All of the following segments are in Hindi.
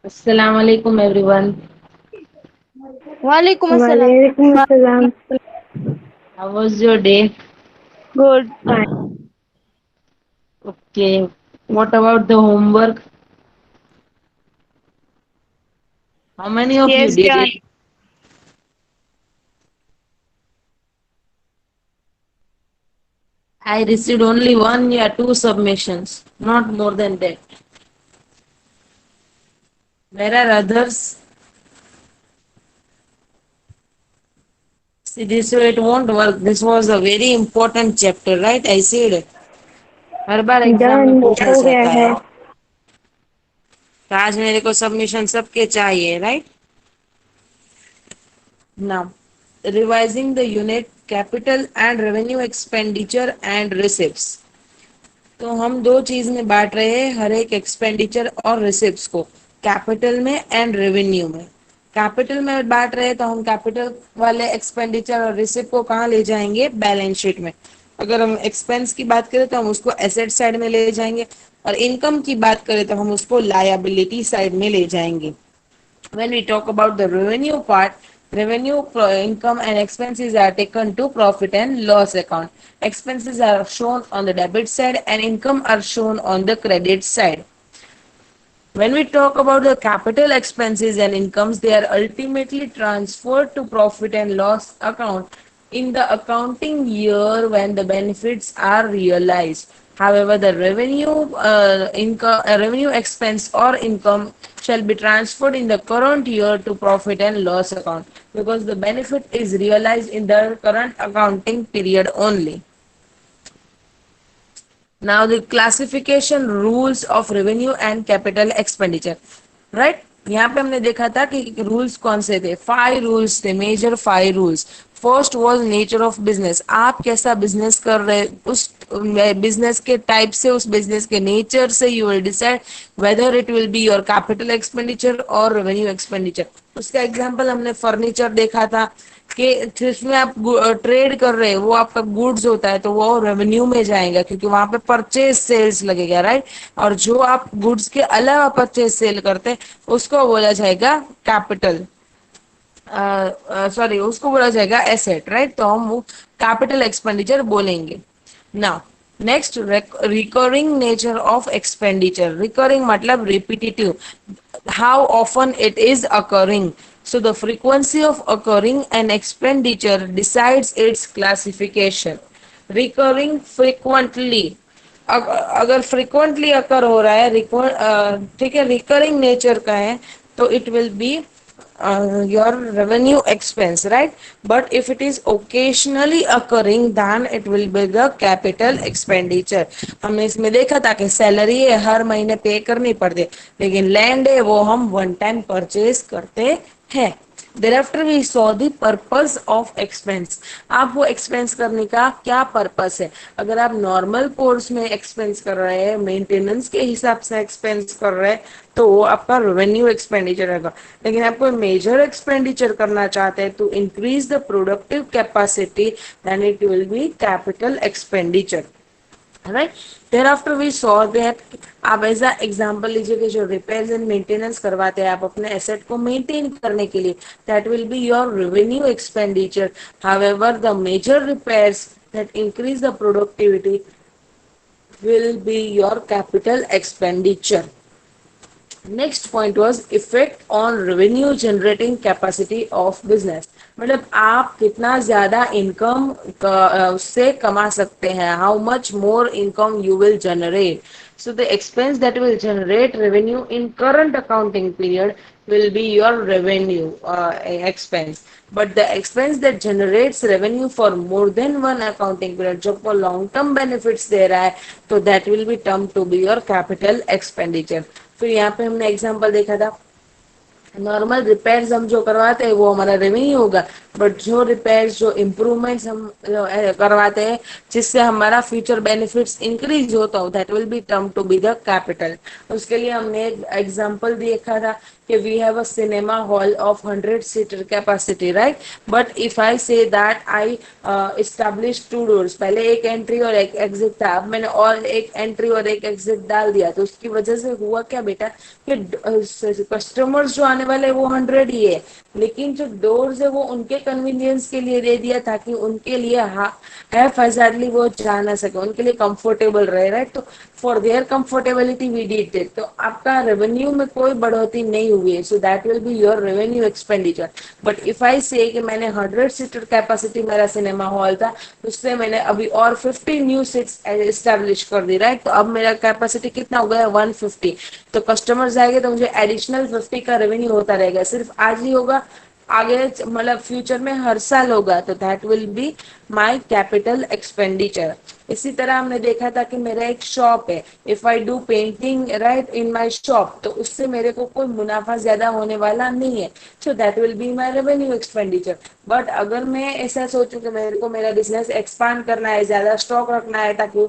अस्सलाम वालेकुम एवरीवन। वालेकुम अस्सलाम। वालेकुम अस्सलाम। How was your day? Good. Okay, what about the homework? How many of you yes did done. It? I received only one, yeah, two submissions, not more than that. Where are others? See, this way it won't work. This was a very important chapter, right? I said her bar exam done में पूछा हो गया जाता है। है। तो आज मेरे को सबमिशन सबके चाहिए, right? Now, revising the unit capital and revenue expenditure and receipts. तो हम दो चीज में बांट रहे हैं, हर एक एक्सपेंडिचर और रिसिप्ट्स को, कैपिटल में एंड रेवेन्यू में। कैपिटल में बांट रहे हैं तो हम कैपिटल वाले एक्सपेंडिचर और रिसिप्ट को कहाँ ले जाएंगे? बैलेंस शीट में। अगर हम एक्सपेंस की बात करें तो हम उसको एसेट साइड में ले जाएंगे, और इनकम की बात करें तो हम उसको लायबिलिटी साइड में ले जाएंगे। When we talk about the revenue part, revenue, income and expenses are taken to profit and loss account. Expenses are shown on the debit side and income are shown on the credit side. When we talk about the capital expenses and incomes, they are ultimately transferred to profit and loss account in the accounting year when the benefits are realized. However, the revenue expense or income shall be transferred in the current year to profit and loss account because the benefit is realized in the current accounting period only. Now the classification rules of revenue and capital expenditure, right? यहाँ पे हमने देखा था कि रूल्स कौन से थे, 5 रूल्स थे, major 5 rules. First was nature of business, आप कैसा बिजनेस कर रहे, उस बिजनेस के टाइप से, उस बिजनेस के नेचर से you will decide whether it will be your capital expenditure और रेवेन्यू एक्सपेंडिचर। उसका एग्जांपल हमने फर्नीचर देखा था कि जिसमें आप ट्रेड कर रहे हैं वो आपका गुड्स होता है तो वो रेवेन्यू में जाएगा क्योंकि वहां पे परचेज सेल्स लगेगा, राइट? और जो आप गुड्स के अलावा परचेज सेल करते हैं उसको बोला जाएगा कैपिटल, सॉरी उसको बोला जाएगा एसेट, राइट? तो हम वो कैपिटल एक्सपेंडिचर बोलेंगे। Now next, recurring nature of expenditure. Recurring मतलब repetitive, how often it is occurring. So the frequency of occurring an expenditure decides its classification. Recurring frequently, अगर फ्रिक्वेंटली अकर हो रहा है, ठीक है, रिकरिंग नेचर का है तो it will B your revenue expense, right? But if it is occasionally occurring then it will be the capital expenditure. हमने इसमें देखा था कि सैलरी है हर महीने पे करनी पड़ती है, लेकिन लैंड है वो हम वन टाइम परचेज करते हैं। Thereafter we saw the purpose of expense. आप वो एक्सपेंस करने का क्या पर्पस है? अगर आप नॉर्मल कोर्स में एक्सपेंस कर रहे हैं, मेंटेनेंस के हिसाब से एक्सपेंस कर रहे हैं, तो वो आपका रेवेन्यू एक्सपेंडिचर रहेगा। लेकिन आप कोई मेजर एक्सपेंडिचर करना चाहते हैं to increase the productive capacity, then it will be capital expenditure, right? thereafter we saw that, आप ऐसा एग्जांपल लीजिए कि जो रिपेयर्स एंड मेंटेनेंस करवाते हैं आप अपने एसेट को मेंटेन करने के लिए, that will be your revenue expenditure. However the major repairs that increase the productivity will be your capital expenditure. Next point was effect on revenue generating capacity of business. मतलब आप कितना ज्यादा इनकम उससे कमा सकते हैं, how much more income you will generate. So the expense that will generate revenue in current accounting period will be your revenue expense. But the expense that generates revenue for more than one accounting period, जो आपको long term benefits दे रहा है, तो that will be termed to be your capital expenditure. फिर यहाँ पे हमने एग्जांपल देखा था नॉर्मल रिपेयर्स हम जो करवाते हैं वो हमारा रेवेन्यू होगा, बट जो रिपेयर्स जो इम्प्रूवमेंट्स हम करवाते हैं जिससे हमारा फ्यूचर बेनिफिट्स इंक्रीज होता हो, that will be term to be the capital. उसके लिए हमने एक एग्जांपल देखा था कि we have a cinema hall of 100 seater capacity, right, but if I say that I establish two doors, पहले एक एंट्री और एक एग्जिट था, अब मैंने और एक एंट्री और एक एग्जिट डाल दिया, तो उसकी वजह से हुआ क्या बेटा कि कस्टमर्स जो आने वाले वो 100 ही है, लेकिन जो डोर्स है वो उनके कन्वीनियंस के लिए दे दिया ताकि उनके लिए हैफाजardly वो जा ना सके, उनके लिए कंफर्टेबल रहे, राइट। तो for their comfortability we did it, तो आपका रेवेन्यू में कोई बढ़ोतरी नहीं हुई है, so that will be your revenue expenditure. But if I say कि मैंने 100 सीटर कैपेसिटी मेरा सिनेमा हॉल था, उससे मैंने अभी और 50 न्यू सीट्स एस्टेब्लिश कर दी, राइट, तो अब मेरा कैपेसिटी कितना हो गया 150, तो कस्टमर्स आएंगे तो मुझे एडिशनल 50 का रेवेन्यू होता रहेगा, सिर्फ आज ही होगा, आगे मतलब फ्यूचर में हर साल होगा, तो that will B my capital expenditure. इसी तरह हमने देखा था कि मेरा एक शॉप है, if I do painting right in my shop, तो उससे मेरे को कोई मुनाफा ज्यादा होने वाला नहीं है, so that will be my revenue expenditure. But अगर मैं ऐसा सोचूं कि मेरे को मेरा बिजनेस एक्सपांड करना है, ज्यादा स्टॉक रखना है ताकि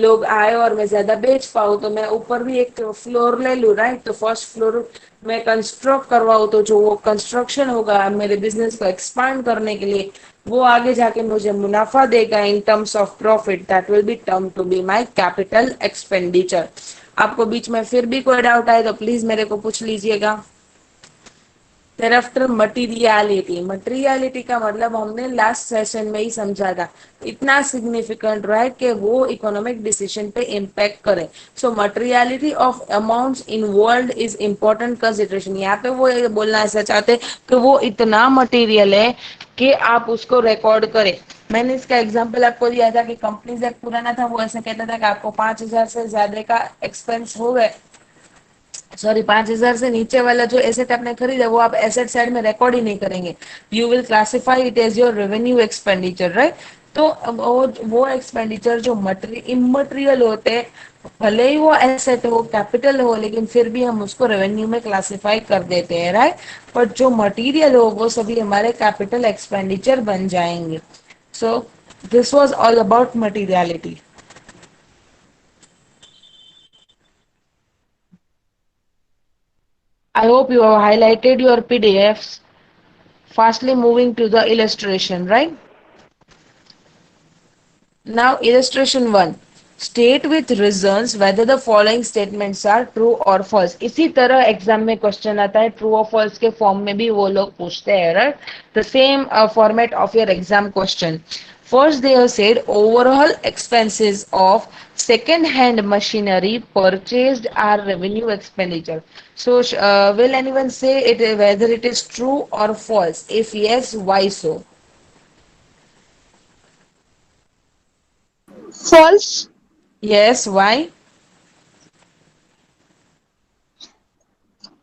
लोग आए और मैं ज्यादा बेच पाऊँ, तो मैं ऊपर भी एक फ्लोर ले लूँ, राइट, तो फर्स्ट फ्लोर मैं कंस्ट्रक्ट करवाऊँ, तो जो वो कंस्ट्रक्शन होगा मेरे बिजनेस को एक्सपांड करने के लिए, वो आगे जाके मुझे मुनाफा देगा in terms of profit, that will be term to be my capital expenditure. आपको बीच में फिर भी कोई डाउट आए तो प्लीज मेरे को पूछ लीजिएगा। देयर आफ्टर मटीरियलिटी, मटीरियलिटी का मतलब हमने लास्ट सेशन में ही समझा था, इतना सिग्निफिकेंट राइट कि वो इकोनॉमिक डिसीजन पे इम्पैक्ट करे। So materiality of amounts involved is important consideration, यहाँ पे वो ये बोलना ऐसा चाहते कि वो इतना मटेरियल है कि आप उसको रिकॉर्ड करें। मैंने इसका एग्जांपल आपको दिया था कि कंपनीज एक पुराना था, वो ऐसा कहता था कि आपको 5,000 से ज्यादा का एक्सपेंस हो गए, सॉरी 5,000 से नीचे वाला जो एसेट आपने खरीदा वो आप एसेट साइड में रिकॉर्ड ही नहीं करेंगे, you will classify it as your revenue expenditure, right. तो वो एक्सपेंडिचर जो मटेरियल इमटेरियल होते हैं, भले ही वो एसेट हो कैपिटल हो, लेकिन फिर भी हम उसको रेवेन्यू में क्लासिफाई कर देते हैं, राइट। बट जो मटेरियल हो वो सभी हमारे कैपिटल एक्सपेंडिचर बन जाएंगे। So this was all about materiality. I hope you have highlighted your PDFs. Fastly moving to the illustration, right? Now, illustration 1. State with reasons whether the following statements are true or false. इसी तरह एग्जाम में क्वेश्चन आता है, ट्रू और फॉल्स के फॉर्म में भी वो लोग पूछते हैं, right, the same format of your exam question. First, they have said overall expenses of second-hand machinery purchased are revenue expenditure. So, will anyone say it whether it is true or false? If yes, why so? False. Yes, why?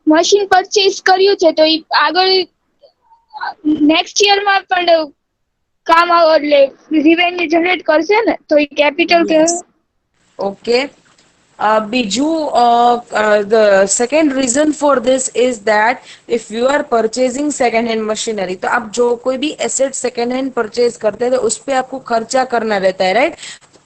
Machine purchase કર્યું છે તો ઈ આગળ નેક્સ્ટ યરમાં પણ કામ એટલે રેવન્યુ જનરેટ કરશે ને તો ઈ કેપિટલ કહેવાય. Yes. Okay. Biju, the second reason for this is that if you are purchasing second hand machinery, तो आप जो कोई भी एसेट सेकेंड हैंड परचेज करते हैं तो उस पे आपको खर्चा करना रहता है, राइट,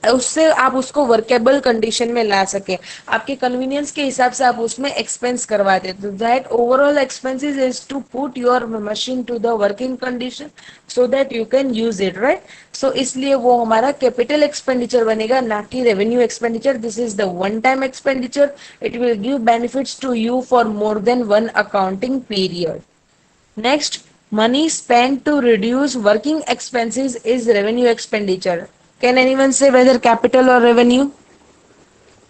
उससे आप उसको वर्केबल कंडीशन में ला सके, आपके कन्वीनियंस के हिसाब से आप उसमें एक्सपेंस करवाते हैं, तो that overall expenses is to put your machine to the working condition so that you can use it, right. So इसलिए वो हमारा कैपिटल एक्सपेंडिचर बनेगा, ना कि revenue expenditure. This is the one time expenditure, it will give benefits to you for more than one accounting period. Next, money spent to reduce working expenses is revenue expenditure. Can anyone say whether capital or revenue?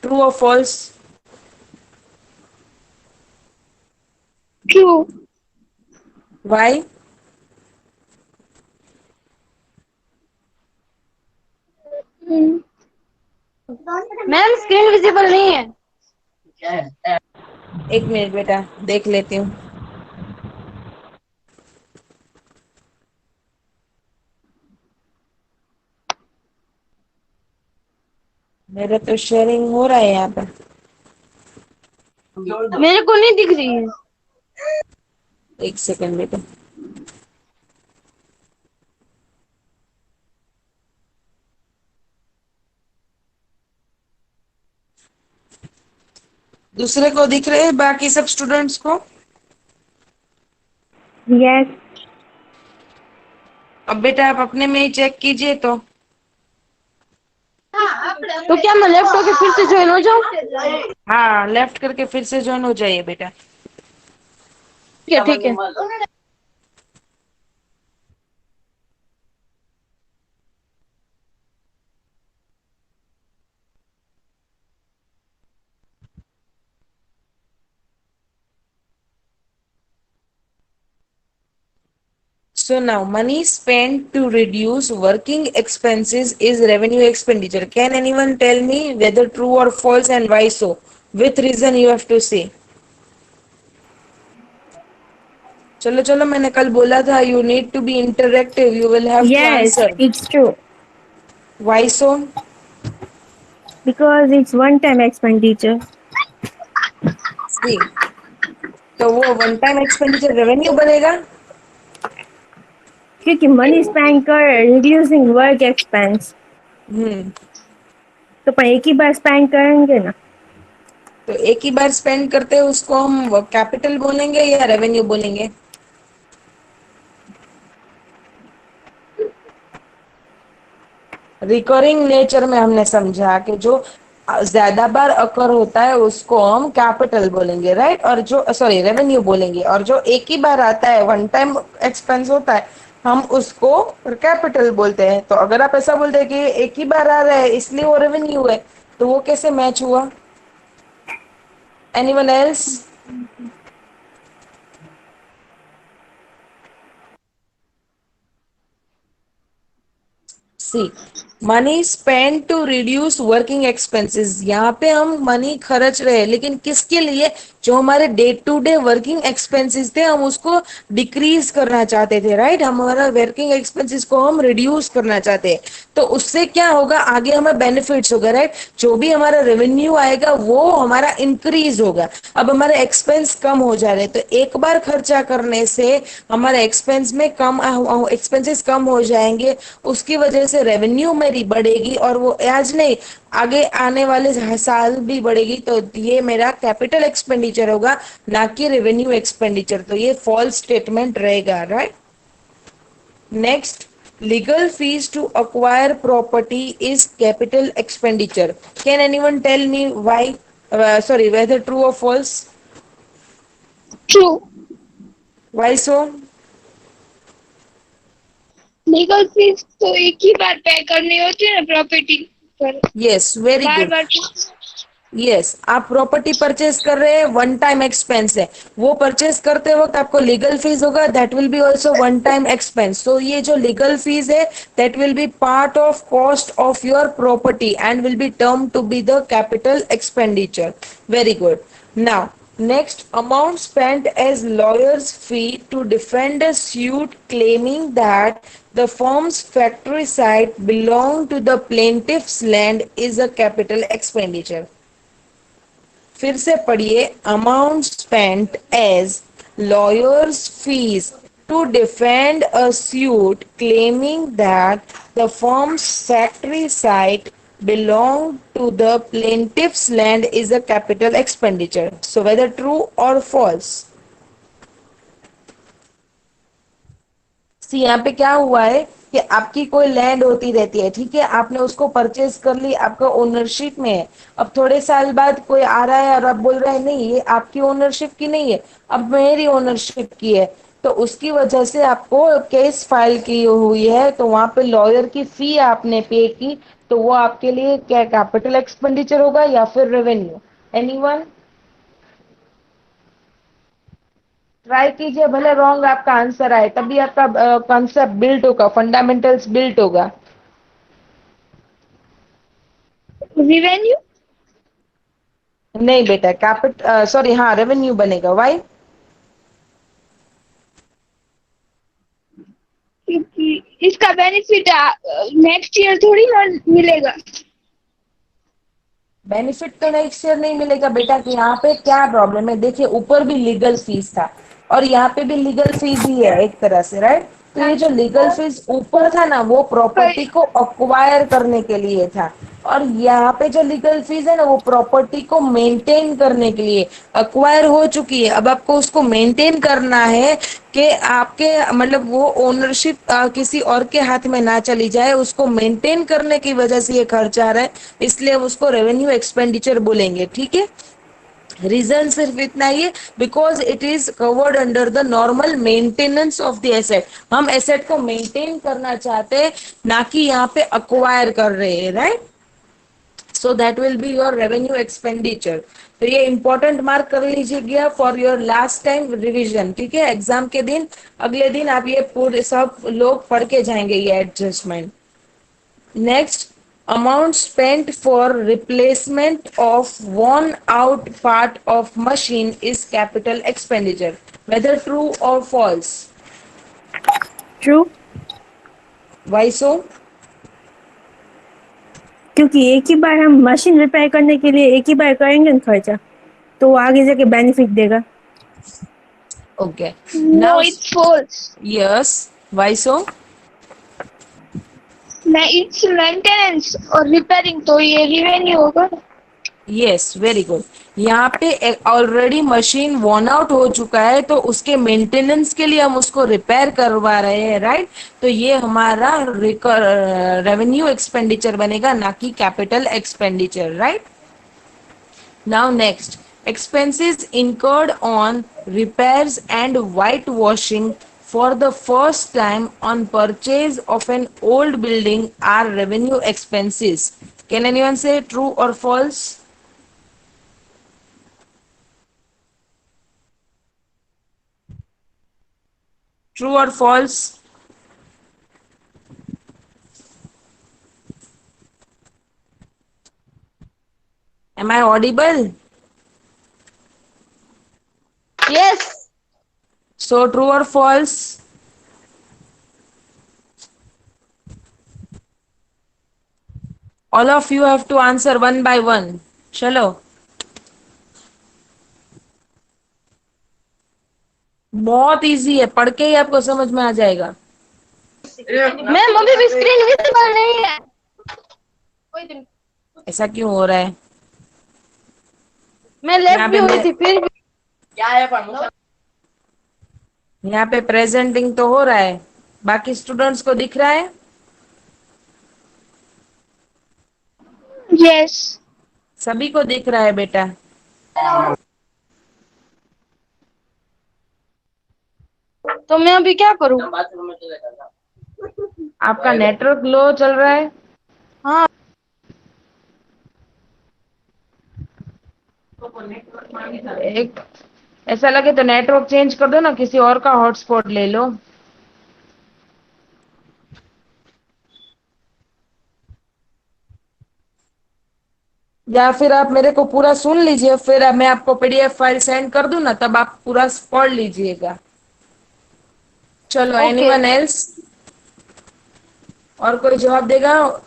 True or false? True. Why? Ma'am screen visible नहीं है. एक मिनट बेटा, देख लेती हूँ। मेरा तो शेयरिंग हो रहा है यहाँ पे। मेरे को नहीं दिख रही है. एक सेकंड बेटा। दूसरे को दिख रहे हैं बाकी सब स्टूडेंट्स को? यस। अब बेटा आप अपने में ही चेक कीजिए तो। तो क्या मैं लेफ्ट होके फिर से ज्वाइन हो जाऊँ? हाँ, लेफ्ट करके फिर से ज्वाइन हो जाइए बेटा। ठीक है। So now, money spent to reduce working expenses is revenue expenditure. Can anyone tell me whether true or false and why so? With reason you have to say. चलो चलो, मैंने कल बोला था you need to be interactive. You will have to Yes, answer. it's true. Why so? Because it's one-time expenditure. See. तो वो वन टाइम एक्सपेंडिचर रेवेन्यू बनेगा। क्योंकि मनी स्पेंड कर रिड्यूसिंग वर्क एक्सपेंस, हम्म। तो अपन एक ही बार स्पेंड करेंगे ना। तो एक ही बार स्पेंड करते हैं उसको हम कैपिटल बोलेंगे या रेवेन्यू बोलेंगे? रिकरिंग नेचर में हमने समझा कि जो ज्यादा बार अकर होता है उसको हम कैपिटल बोलेंगे, राइट? और जो सॉरी रेवेन्यू बोलेंगे, और जो एक ही बार आता है वन टाइम एक्सपेंस होता है हम उसको कैपिटल बोलते हैं। तो अगर आप ऐसा बोलते हैं कि एक ही बार आ रहा है इसलिए वो रेवेन्यू है, तो वो कैसे मैच हुआ? Anyone else? See, money spend to reduce working expenses. यहाँ पे हम मनी खर्च रहे हैं, लेकिन किसके लिए? जो हमारे day to day working expenses थे हम उसको डिक्रीज करना चाहते थे, राइट? हमारा वर्किंग एक्सपेंसेस को हम रिड्यूस करना चाहते हैं। तो उससे क्या होगा, आगे हमें बेनिफिट्स होगा, राइट? जो भी हमारा रेवेन्यू आएगा वो हमारा इंक्रीज होगा। अब हमारे एक्सपेंस कम हो जा रहे हैं, तो एक बार खर्चा करने से हमारे एक्सपेंसेस कम हो जाएंगे, उसकी वजह से रेवेन्यू मेरी बढ़ेगी, और वो आज नहीं आगे आने वाले साल भी बढ़ेगी। तो ये मेरा कैपिटल एक्सपेंडिचर होगा, ना कि रेवेन्यू एक्सपेंडिचर। तो ये फॉल्स स्टेटमेंट रहेगा, right? Next, legal fees to acquire property is capital expenditure. Can anyone tell me why? Sorry, whether true or false? True. Why so? Legal fees तो एक ही बार पे करनी होती है ना प्रॉपर्टी पर, Yes, very बार good. बार। यस, आप प्रॉपर्टी परचेज कर रहे हैं, वन टाइम एक्सपेंस है। वो परचेज करते वक्त आपको लीगल फीस होगा, that will be also one time expense. So ये जो लीगल फीस है that will be part of cost of your property and will be term to be the capital expenditure. Very good. Now next, amount spent as lawyer's fee to defend a suit claiming that the firm's factory site belonged to the plaintiff's land is a capital expenditure. फिर से पढ़िए। Amount spent as lawyers fees to defend a suit claiming that the firm's factory site belong to the plaintiff's land is a capital expenditure. So whether true or false? सी, यहाँ पे क्या हुआ है कि आपकी कोई लैंड होती रहती है, ठीक है? आपने उसको परचेज कर ली, आपका ओनरशिप में है। अब थोड़े साल बाद कोई आ रहा है और अब बोल रहा है नहीं ये आपकी ओनरशिप की नहीं है, अब मेरी ओनरशिप की है। तो उसकी वजह से आपको केस फाइल की हुई है, तो वहां पे लॉयर की फी आपने पे की। तो वो आपके लिए क्या कैपिटल एक्सपेंडिचर होगा या फिर रेवेन्यू? एनीवन? ट्राई कीजिए, भले रॉन्ग आपका आंसर आए, तभी आपका कॉन्सेप्ट बिल्ट होगा, फंडामेंटल्स बिल्ट होगा। रिवेन्यू। नहीं बेटा, सॉरी, हाँ रेवेन्यू बनेगा। वाई? क्योंकि इसका बेनिफिट नेक्स्ट ईयर थोड़ी ना मिलेगा। बेनिफिट तो नेक्स्ट ईयर नहीं मिलेगा बेटा। कि यहाँ पे क्या प्रॉब्लम है, देखिए ऊपर भी लीगल फीस था, और यहाँ पे भी लीगल फीस ही है एक तरह से, राइट। तो ये जो लीगल फीस ऊपर था ना वो प्रॉपर्टी को अक्वायर करने के लिए था, और यहाँ पे जो लीगल फीस है ना वो प्रॉपर्टी को मेंटेन करने के लिए। अक्वायर हो चुकी है, अब आपको उसको मेंटेन करना है कि आपके मतलब वो ओनरशिप किसी और के हाथ में ना चली जाए, उसको मेंटेन करने की वजह से ये खर्च आ रहा है, इसलिए हम उसको रेवेन्यू एक्सपेंडिचर बोलेंगे, ठीक है। रीजन सिर्फ इतना ही है, because it is covered under the normal maintenance of the asset. हम एसेट को मेंटेन करना चाहते हैं, ना कि यहाँ पे अक्वायर कर रहे हैं, right. So that will be your revenue expenditure. तो ये इंपॉर्टेंट मार्क कर लीजिएगा for your last time revision, ठीक है। एग्जाम के दिन अगले दिन आप ये पूरे सब लोग पढ़ के जाएंगे ये adjustment. Next, amount spent for replacement of worn out part of machine is capital expenditure. Whether true or false? True. Why so? क्योंकि एक ही बार हम मशीन रिपेयर करने के लिए एक ही बार करेंगे ना खर्चा, तो वो आगे जाके बेनिफिट देगा। Okay. No Now, it's false. yes. Why so? It's maintenance और रिपेयरिंग, तो ये रिवेन्यू होगा। Yes, very good. यहाँ पे ऑलरेडी मशीन वॉर्न आउट हो चुका है, तो उसके मेंटेनेंस के लिए हम उसको रिपेयर करवा रहे हैं, राइट। तो ये हमारा रेवेन्यू एक्सपेंडिचर बनेगा, ना कि capital expenditure, right. Now next, expenses incurred on repairs and whitewashing for the first time on purchase of an old building are revenue expenses. Can anyone say true or false? True or false? Am I audible? Yes. So true or false? All of you have to answer one by one. चलो, बहुत इजी है, पढ़ के ही आपको समझ में आ जाएगा। मैम अभी भी स्क्रीन विजिबल नहीं है। ऐसा क्यों हो रहा है? मैं यहाँ लेफ्ट पे भी हुई थी फिर भी। यहाँ पे प्रेजेंटिंग तो हो रहा है, बाकी स्टूडेंट्स को दिख रहा है? यस। सभी को दिख रहा है बेटा? तो मैं अभी क्या करूँ? आपका नेटवर्क लो चल रहा है? हाँ। एक ऐसा लगे तो नेटवर्क चेंज कर दो ना, किसी और का हॉटस्पॉट ले लो। या फिर आप मेरे को पूरा सुन लीजिए, फिर मैं आपको पीडीएफ फाइल सेंड कर दूं ना, तब आप पूरा पढ़ लीजिएगा। चलो, ओके। Anyone else? और कोई जवाब देगा?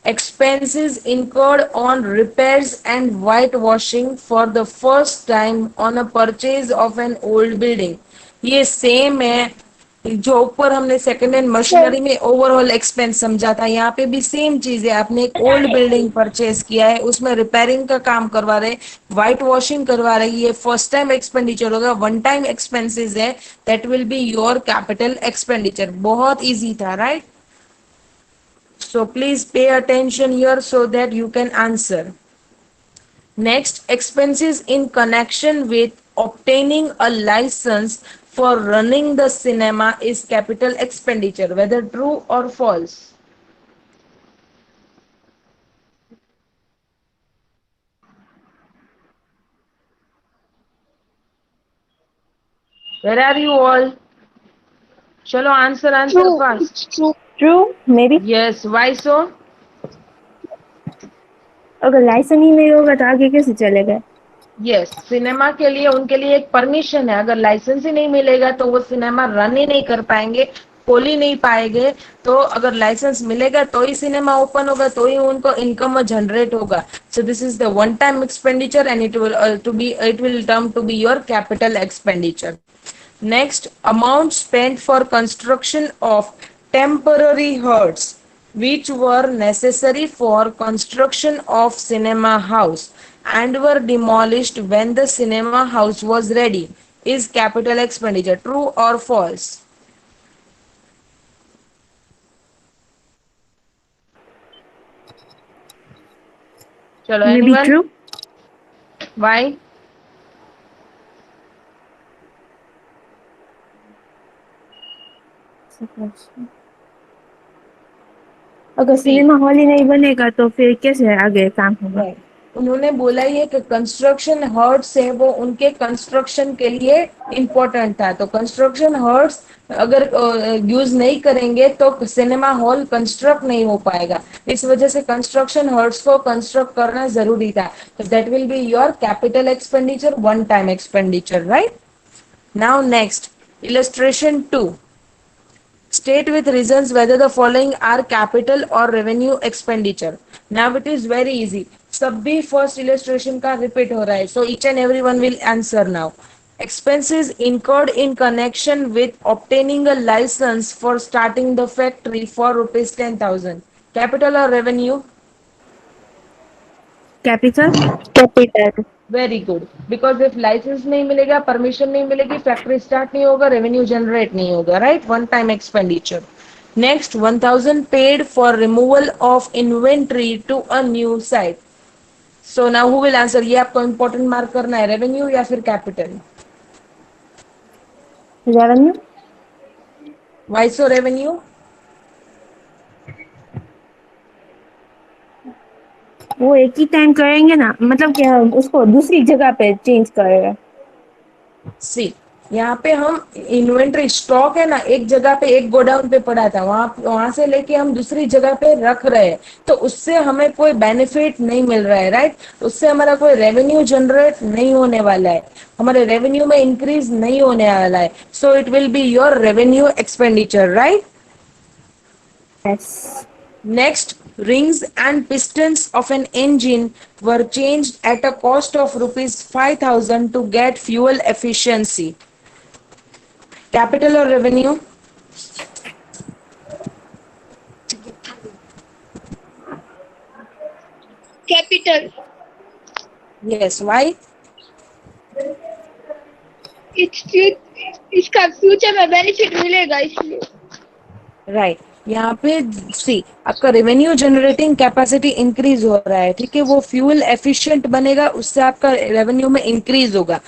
expenses incurred on repairs and whitewashing for the first time on a purchase of an old building. ये सेम है जो ऊपर हमने सेकेंड हैंड मशीनरी में ओवरऑल एक्सपेंस समझा था, यहाँ पे भी सेम चीज है। आपने एक ओल्ड बिल्डिंग परचेज किया है, उसमें रिपेयरिंग का काम करवा रहे, व्हाइट वॉशिंग करवा रहे, ये फर्स्ट टाइम एक्सपेंडिचर होगा, वन टाइम एक्सपेंसेस है, that will be your capital expenditure. बहुत इजी था, right. So please pay attention here so that you can answer. Next, expenses in connection with obtaining a license for running the cinema is capital expenditure. Whether true or false? Where are you all? Chalo, answer true fast. True. True, maybe. Yes, why so? अगर लाइसेंस ही नहीं होगा तो आगे कैसे चलेगा? यस, सिनेमा के लिए उनके लिए एक परमिशन है, अगर लाइसेंस ही नहीं मिलेगा तो वो सिनेमा रन ही नहीं कर पाएंगे, खोल ही नहीं पाएंगे। तो अगर लाइसेंस मिलेगा तो ही सिनेमा ओपन होगा, तो ही उनको इनकम जनरेट होगा। So this is the one time expenditure and it will term to be your capital expenditure. Next, amount spent for construction of temporary huts which were necessary for construction of cinema house and were demolished when the cinema house was ready is capital expenditure. True or false? Chalo, Maybe anyone? true. Why? अगर See. सिनेमा हॉल ही नहीं बनेगा तो फिर कैसे आगे काम होगा? Right. उन्होंने बोला ये कि कंस्ट्रक्शन हर्ट्स है वो उनके कंस्ट्रक्शन के लिए इम्पोर्टेंट था, तो कंस्ट्रक्शन हर्ट्स अगर यूज नहीं करेंगे तो सिनेमा हॉल कंस्ट्रक्ट नहीं हो पाएगा, इस वजह से कंस्ट्रक्शन हर्ट्स को कंस्ट्रक्ट करना जरूरी था, तो that will be your capital expenditure, one time expenditure, right? Now next, illustration 2. State with reasons whether the following are capital or revenue expenditure. Now it is very easy. सब भी first illustration का repeat हो रहा है. So each and everyone will answer now. Expenses incurred in connection with obtaining a license for starting the factory for rupees 10,000. Capital or revenue? Capital. Capital. Very good, because if licence नहीं मिलेगा, परमिशन नहीं मिलेगी, फैक्ट्री स्टार्ट नहीं होगा, रेवेन्यू जनरेट नहीं होगा, right? One time expenditure. Next, 1000 paid for removal of inventory to a new site. So now who will answer? ये आपको इंपॉर्टेंट मार्क करना है, रेवेन्यू या फिर capital? Revenue. Why so revenue? वो एक ही टाइम करेंगे ना, मतलब कि हम उसको दूसरी जगह पे चेंज करेगा। सी, यहाँ पे हम इन्वेंट्री स्टॉक है ना, एक जगह पे एक गोडाउन पे पड़ा था, वहां से लेके हम दूसरी जगह पे रख रहे हैं, तो उससे हमें कोई बेनिफिट नहीं मिल रहा है, राइट? उससे हमारा कोई रेवेन्यू जनरेट नहीं होने वाला है, हमारे रेवेन्यू में इंक्रीज नहीं होने वाला है, so it will be your revenue expenditure, right? Yes. Next, rings and pistons of an engine were changed at a cost of rupees 5,000 to get fuel efficiency. Capital or revenue? Capital. Yes. Why? इसका फ्यूचर में बेनिफिट मिलेगा इसलिए। राइट, यहाँ पे सी, आपका रेवेन्यू जनरेटिंग कैपेसिटी इंक्रीज हो रहा है, ठीक है, वो फ्यूल एफिशिएंट बनेगा, उससे आपका रेवेन्यू में इंक्रीज होगा,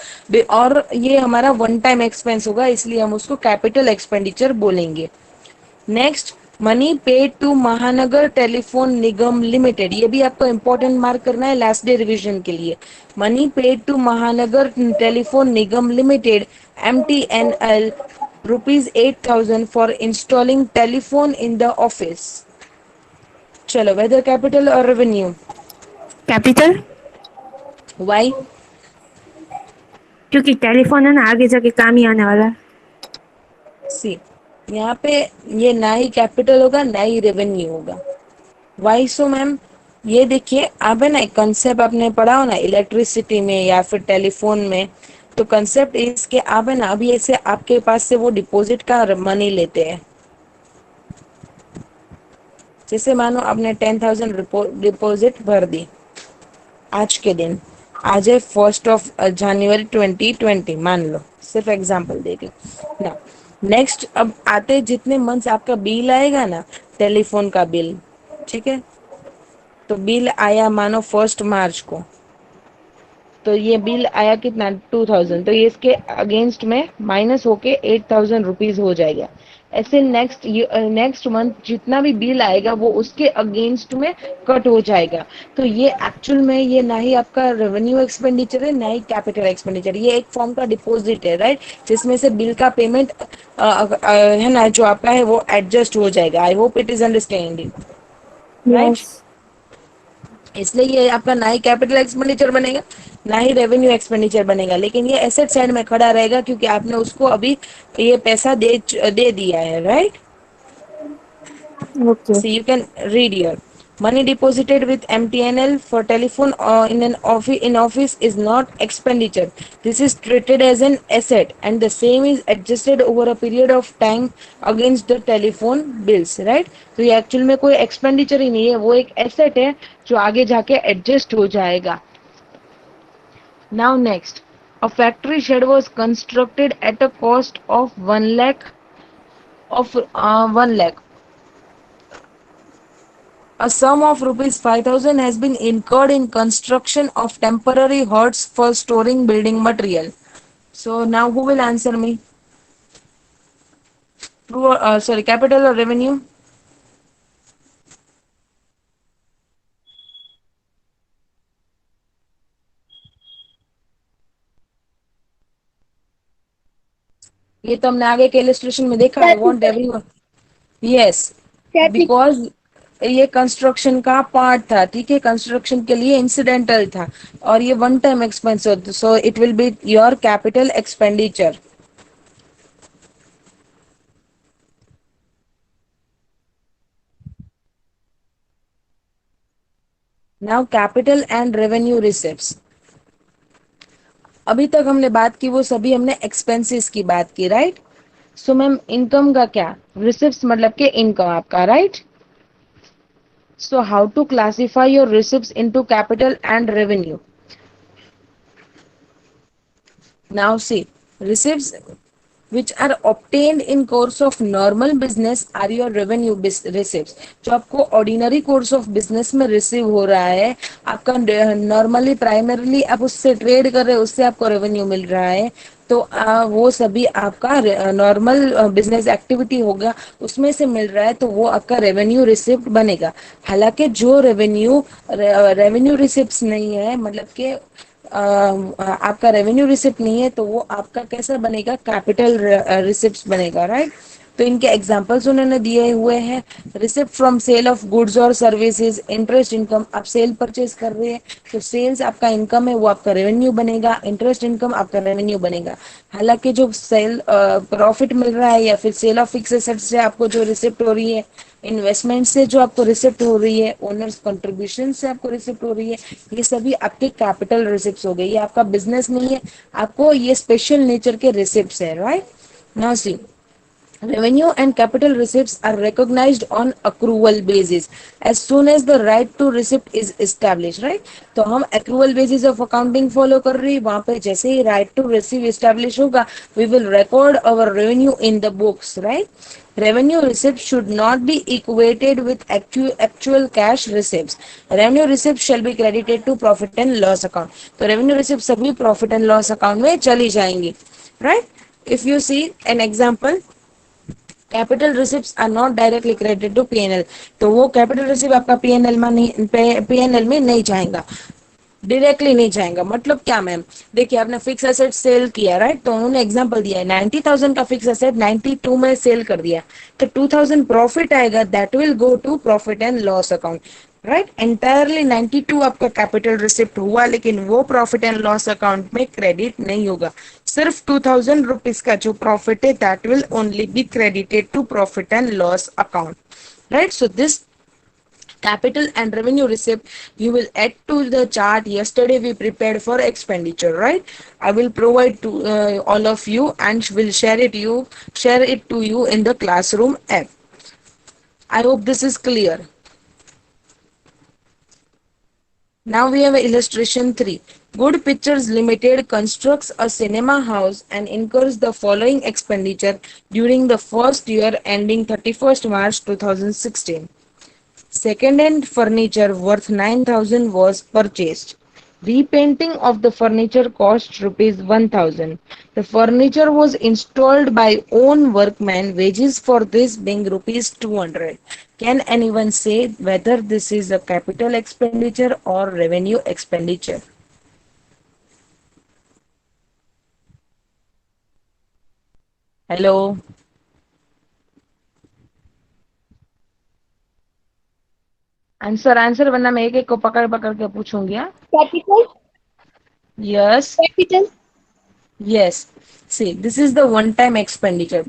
और ये हमारा वन टाइम एक्सपेंस होगा, इसलिए हम उसको कैपिटल एक्सपेंडिचर बोलेंगे. नेक्स्ट, मनी पेड टू महानगर टेलीफोन निगम लिमिटेड, ये भी आपको इंपॉर्टेंट मार्क करना है लास्ट डे रिवीजन के लिए. मनी पेड टू महानगर telephone Nigam limited MTNL rupees 8,000 for installing telephone in the office. चलो, whether capital or revenue? Capital. Why? क्योंकि टेलीफोन है ना, आगे जाके काम ही आने वाला है। सी, यहाँ पे ये ना ही कैपिटल होगा ना ही रेवेन्यू होगा. Why so ma'am? ये देखिए, आप है ना, कंसेप्ट आपने पढ़ा हो ना इलेक्ट्रिसिटी में या फिर टेलीफोन में, तो कंसेप्ट इसके, आप है ना, अभी ऐसे आपके पास से वो डिपॉजिट का मनी लेते हैं, जैसे मानो आपने 10,000 डिपॉजिट भर दी आज के दिन, आज है 1 जनवरी 2020, मान लो, सिर्फ एग्जांपल दे रही ना. नेक्स्ट, अब आते जितने मंथ्स आपका बिल आएगा ना, टेलीफोन का बिल, ठीक है, तो बिल आया मानो 1 मार्च को, तो ये बिल आया कितना, 2,000, तो ये इसके अगेंस्ट में माइनस होके 8,000 रुपीज हो जाएगा. ऐसे नेक्स्ट मंथ जितना भी बिल आएगा वो उसके अगेंस्ट में कट हो जाएगा. तो ये एक्चुअल में ये ना ही आपका रेवेन्यू एक्सपेंडिचर है ना ही कैपिटल एक्सपेंडिचर, ये एक फॉर्म का डिपॉजिट है, राइट? जिसमें से बिल का पेमेंट है ना, जो आपका है वो एडजस्ट हो जाएगा. I hope it is understanding, right? Yes. इसलिए ये आपका ना ही कैपिटल एक्सपेंडिचर बनेगा ना ही रेवेन्यू एक्सपेंडिचर बनेगा, लेकिन ये एसेट साइड में खड़ा रहेगा क्योंकि आपने उसको अभी ये पैसा दे दिया है, right? Okay. See, you can read here. Money deposited with MTNL for telephone in office is not expenditure. This is treated as an asset and the same is adjusted over a period of time against the telephone bills, right? तो ये एक्चुअल में कोई एक्सपेंडिचर ही नहीं है, वो एक एसेट है जो आगे जाके एडजस्ट हो जाएगा. Now next, a factory shed was constructed at a cost of 1 lakh of 1 lakh. A sum of rupees 5,000 has been incurred in construction of temporary huts for storing building material. So now who will answer me? True or sorry, capital or revenue? ये तो हमने आगे के इलस्ट्रेशन में देखा. I want everyone. Yes, because ये कंस्ट्रक्शन का पार्ट था, ठीक है, कंस्ट्रक्शन के लिए इंसिडेंटल था और ये one time expense, so it will be your capital expenditure. Now capital and revenue receipts. अभी तक हमने बात की वो सभी हमने एक्सपेंसेस की बात की, राइट? सो मैम इनकम का क्या? रिसिप्ट्स मतलब के इनकम आपका, right? So how to classify your receipts into capital and revenue? Now see, receipts which are obtained in course of normal business are your revenue receipts. जो आपको ordinary course of business में receive हो रहा है, आपका normally primarily आप उससे trade कर रहे हो, उससे आपको revenue मिल रहा है, तो वो सभी आपका नॉर्मल बिजनेस एक्टिविटी होगा, उसमें से मिल रहा है, तो वो आपका रेवेन्यू रिसिप्ट बनेगा. हालांकि जो रेवेन्यू रिसिप्ट नहीं है, मतलब कि आपका रेवेन्यू रिसिप्ट नहीं है, तो वो आपका कैसा बनेगा? कैपिटल रिसिप्ट बनेगा, राइट? तो इनके एग्जांपल्स उन्होंने दिए हुए हैं. Receipt from sale of goods और सर्विसेज, इंटरेस्ट इनकम, आप सेल परचेज कर रहे हैं तो सेल्स आपका इनकम है, वो आपका रेवेन्यू बनेगा. इंटरेस्ट इनकम आपका रेवेन्यू बनेगा. हालांकि जो सेल प्रॉफिट मिल रहा है या फिर सेल ऑफ फिक्स एसेट्स से आपको जो रिसिप्ट हो रही है, इन्वेस्टमेंट से जो आपको रिसिप्ट हो रही है, ओनर्स कंट्रीब्यूशन से आपको रिसिप्ट हो रही है, ये सभी आपके कैपिटल रिसिप्ट हो गई. ये आपका बिजनेस नहीं है, आपको ये स्पेशल नेचर के रिसिप्ट है, right? Now see, revenue and capital receipts are recognized on accrual basis as soon as the right to receipt is established, right? तो हम accrual basis of accounting follow कर रही, वहां पे जैसे ही right to receive establish होगा, we will record our revenue in the books, right? Revenue receipts should not be equated with actual cash receipts. Revenue receipts shall be credited to profit and loss account. तो revenue receipts सभी profit and loss account में चली जाएंगी, right? If you see an example, capital receipts are not directly credited to PNL, तो वो कैपिटल रिसिप्ट आपका पीएनएल में नहीं, पीएनएल में नहीं जाएगा, डायरेक्टली नहीं जाएगा. मतलब क्या मैम? देखिए, आपने फिक्स एसेट सेल किया, राइट? तो उन्होंने एग्जांपल दिया है, 90,000 का फिक्स एसेट 92 में सेल कर दिया, तो 2,000 प्रॉफिट आएगा, that will go to profit and loss account, right? Entirely 92 आपका कैपिटल रिसिप्ट हुआ, लेकिन वो प्रॉफिट एंड लॉस अकाउंट में क्रेडिट नहीं होगा. सिर्फ 2,000 रुपीज का जो प्रॉफिट है, that will only be credited to profit and loss account, right? So this capital and revenue receipt you will add to the chart yesterday we prepared for expenditure, right? I will provide to all of you and will share it to you in the classroom app. I hope this is clear. Now we have illustration 3. Good Pictures Limited constructs a cinema house and incurs the following expenditure during the first year ending 31st March 2016. Second-hand furniture worth 9,000 was purchased. Repainting of the furniture cost rupees 1,000. The furniture was installed by own workmen, wages for this being rupees 200. Can anyone say whether this is a capital expenditure or revenue expenditure? Hello? Answer वरना मैं एक एक को पकड़ पकड़ के पूछूंगी. Capital. Yes. Capital. Yes, see this is the one time expenditure.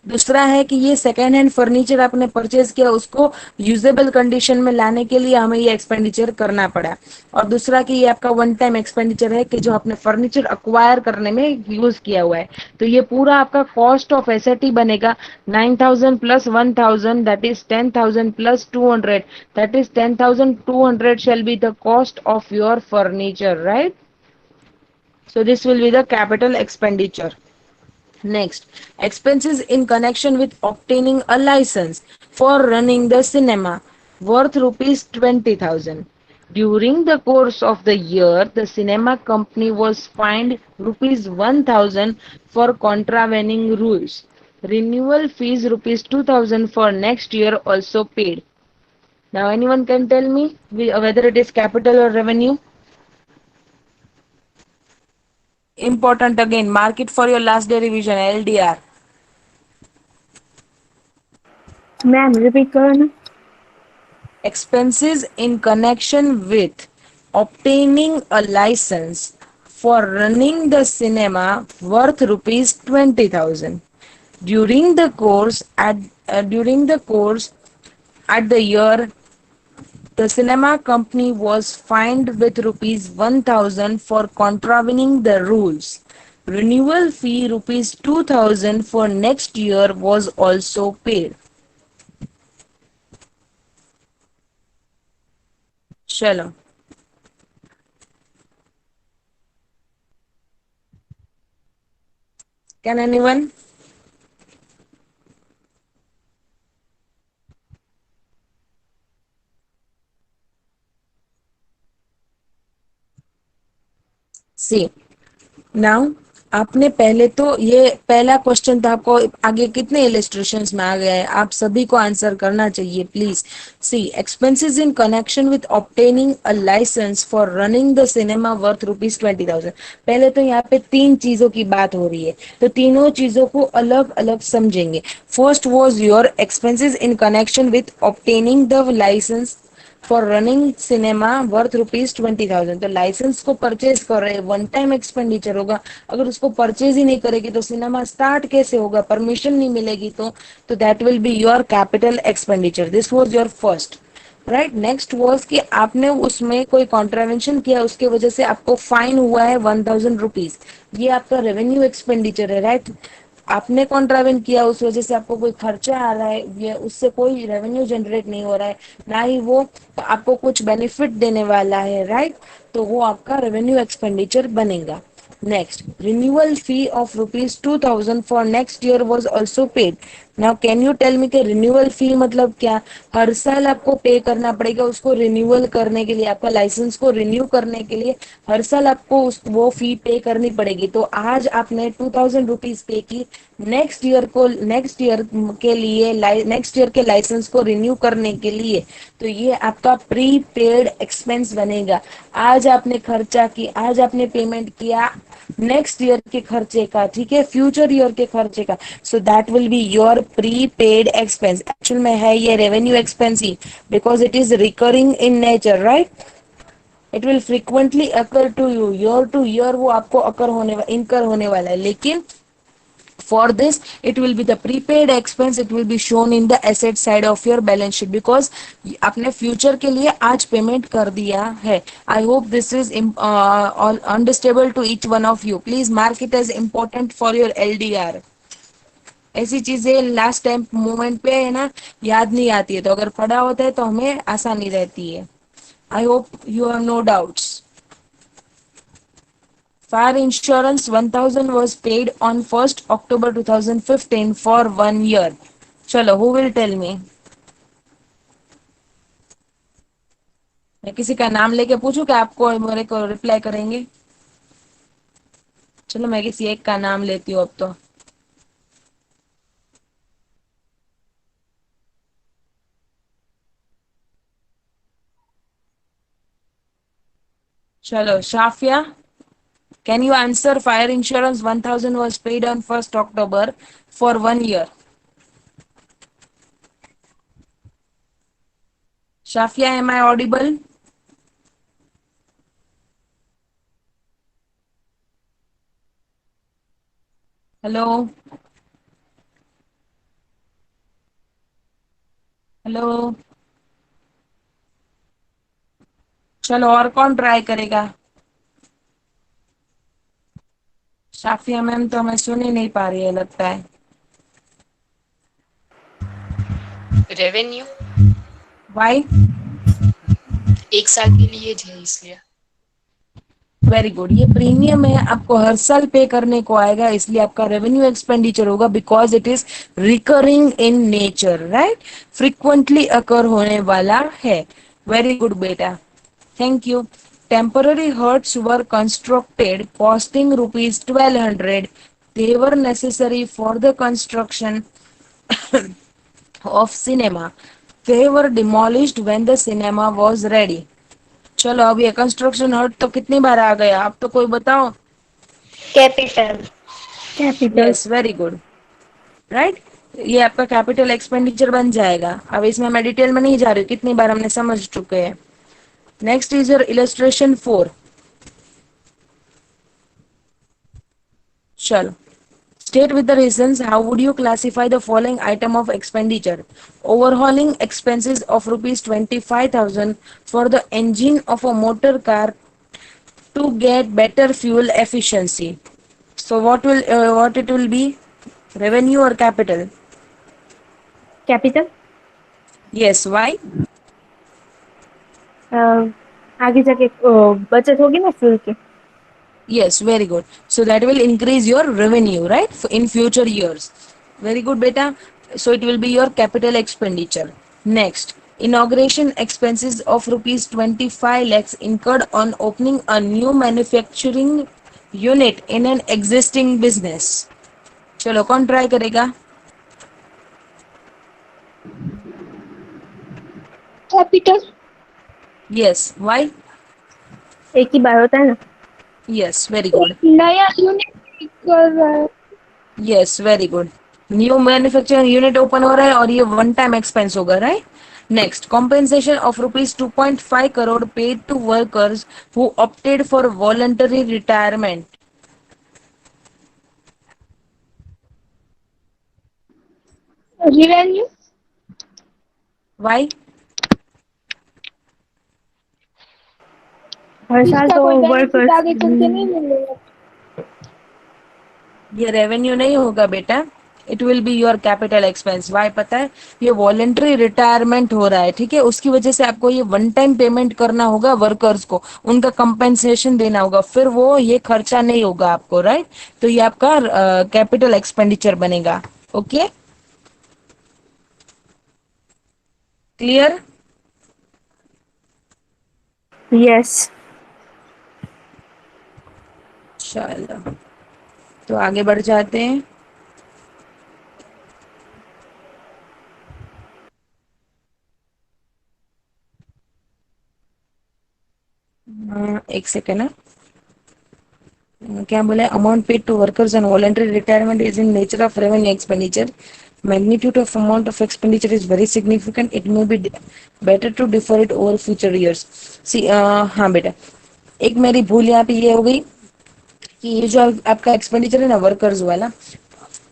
दूसरा है कि ये सेकेंड हैंड फर्नीचर आपने परचेज किया, उसको यूजेबल कंडीशन में लाने के लिए हमें ये एक्सपेंडिचर करना पड़ा। और दूसरा कि ये आपका वन टाइम एक्सपेंडिचर है कि जो आपने फर्नीचर अक्वायर करने में यूज किया हुआ है। तो ये पूरा आपका कॉस्ट ऑफ एसेट ही बनेगा 9,000 plus 1,000 that is 10,000 plus 200 that is 10,200 shall be the cost of your furniture, right? So this will be the capital expenditure. Next, expenses in connection with obtaining a license for running the cinema worth rupees 20,000. During the course of the year, the cinema company was fined rupees 1,000 for contravening rules. Renewal fees rupees 2,000 for next year also paid. Now anyone can tell me whether it is capital or revenue? Important again, mark it for your last day revision, LDR. Ma'am repeat करो ना। Expenses in connection with obtaining a license for running the cinema worth rupees 20,000. During the course at the year, the cinema company was fined with rupees 1,000 for contravening the rules. Renewal fee rupees 2,000 for next year was also paid. चलो, can anyone? See, नाउ आपने पहले तो ये पहला क्वेश्चन था, आपको आगे कितने इलिस्ट्रेशंस में आ गया है, आप सभी को आंसर करना चाहिए please. See expenses in connection with obtaining a licence for running the cinema worth rupees 20,000। पहले तो यहाँ पे तीन चीजों की बात हो रही है, तो तीनों चीजों को अलग अलग समझेंगे। First was your expenses in connection with obtaining the licence for running cinema worth rupees 20,000। तो लाइसेंस को परचेज कर रहे हैं, वन टाइम एक्सपेंडिचर होगा। अगर उसको परचेज ही नहीं करेगी तो सिनेमा स्टार्ट कैसे होगा, परमिशन नहीं मिलेगी तो that will be your capital expenditure. This was your first, right. Next was कि आपने उसमें कोई कॉन्ट्रावेंशन किया, उसके वजह से आपको फाइन हुआ है 1,000 रुपीज, ये आपका रेवेन्यू एक्सपेंडिचर है, राइट। आपने कॉन्ट्रावेंट किया, उस वजह से आपको कोई खर्चा आ रहा है, ये उससे कोई रेवेन्यू जनरेट नहीं हो रहा है, ना ही वो आपको कुछ बेनिफिट देने वाला है, राइट। तो वो आपका रेवेन्यू एक्सपेंडिचर बनेगा। Next, renewal fee of rupees 2,000 for next year was also paid. Now can you tell me कि रिन्यूअल फी मतलब क्या? हर साल आपको पे करना पड़ेगा उसको रिन्यूअल करने के लिए, आपका लाइसेंस को रिन्यू करने के लिए हर साल आपको वो फी पे करनी पड़ेगी। तो आज आपने 2,000 रुपीज पे की, नेक्स्ट ईयर के लिए नेक्स्ट ईयर के लाइसेंस को रिन्यू करने के लिए, तो ये आपका प्री पेड एक्सपेंस बनेगा। आज आपने खर्चा की, आज आपने पेमेंट किया नेक्स्ट ईयर के खर्चे का, ठीक है, फ्यूचर ईयर के खर्चे का। सो that will be your pre paid expense. Actual में है ये revenue expense he, because it is recurring in nature, right. It will frequently occur two year वो आपको इनकर होने वाला है, लेकिन for this it will be the prepaid expense, it will be shown in the asset side of your balance sheet because आपने फ्यूचर के लिए आज पेमेंट कर दिया है। I hope this is understandable to each one of you. Please mark it as important for your LDR। ऐसी चीजें लास्ट टाइम मोमेंट पे है ना, याद नहीं आती है, तो अगर पढ़ा होता है तो हमें आसानी रहती है। I hope you have no doubts. Fire insurance 1,000 was paid on 1st October 2015 for 1 year. चलो, who will tell me? मैं किसी का नाम लेके पूछूं कि आपको मेरे को रिप्लाई करेंगे? चलो मैं किसी एक का नाम लेती हूँ अब तो। चलो Shafia, can you answer? Fire insurance 1,000 was paid on 1st October for 1 year. Shafia, am I audible? Hello, hello. चलो, और कौन ट्राई करेगा? साफिया मैम तो हमें सुन ही नहीं पा रही है लगता है। Revenue Y? 1 साल के लिए है इसलिए। Very good. ये प्रीमियम है, आपको हर साल पे करने को आएगा, इसलिए आपका रेवेन्यू एक्सपेंडिचर होगा, because it is recurring in nature, right? Frequently occur होने वाला है। वेरी गुड बेटा, thank you. Temporary huts were constructed costing rupees 1200. They were necessary for the construction of cinema. They were demolished when the cinema was ready. चलो, अब ये कंस्ट्रक्शन हर्ट तो कितनी बार आ गया, अब तो कोई बताओ। Capital. Capital. Yes, very good, right. ये आपका कैपिटल एक्सपेंडिचर बन जाएगा। अब इसमें मैं डिटेल में नहीं जा रही हूँ, कितनी बार हमने समझ चुके हैं। Next is your illustration 4। चलो, state with the reasons how would you classify the following item of expenditure. Overhauling expenses of rupees 25,000 for the engine of a motor car to get better fuel efficiency. So what it will be? Revenue or capital? Capital. Yes, why? आगे जाके बचत होगी ना फ्यूल की। Yes, very good. So that will increase your revenue, right? In future years. Very good, beta. So it will be your capital expenditure. Next, inauguration expenses of rupees 25 lakhs incurred on opening a new manufacturing unit in an existing business. चलो, कौन ट्राई करेगा? कैपिटल। Yes, why? एक ही बार होता है ना। Yes, very good. नया यूनिट कर रहा है। Yes, very good. New manufacturing unit open हो रहा है और ये वन टाइम एक्सपेंस होगा, right? Next, compensation of rupees 2.5 crore paid to workers who opted for voluntary retirement. Revenue. Why? हर साल इसका तो कोई बेनिफिट वर्कर्स। आगे चल के नहीं मिलेगा। ये रेवेन्यू नहीं होगा बेटा, it will be your capital expense. Why पता है? ये वॉलेंट्री रिटायरमेंट हो रहा है, ठीक है, उसकी वजह से आपको ये वन टाइम पेमेंट करना होगा वर्कर्स को, उनका कंपेंसेशन देना होगा, फिर वो ये खर्चा नहीं होगा आपको, राइट? तो ये आपका कैपिटल एक्सपेंडिचर बनेगा। Okay, clear? यस। चलो, तो आगे बढ़ जाते हैं। एक सेकेंड है। क्या बोले? Amount paid to workers and voluntary retirement is in nature of revenue expenditure. Magnitude of amount of expenditure is very significant. It may be better to defer it over future years. See, हाँ बेटा, एक मेरी भूल यहाँ पे ये हो गई कि ये जो आपका एक्सपेंडिचर है ना वर्कर्स वाला,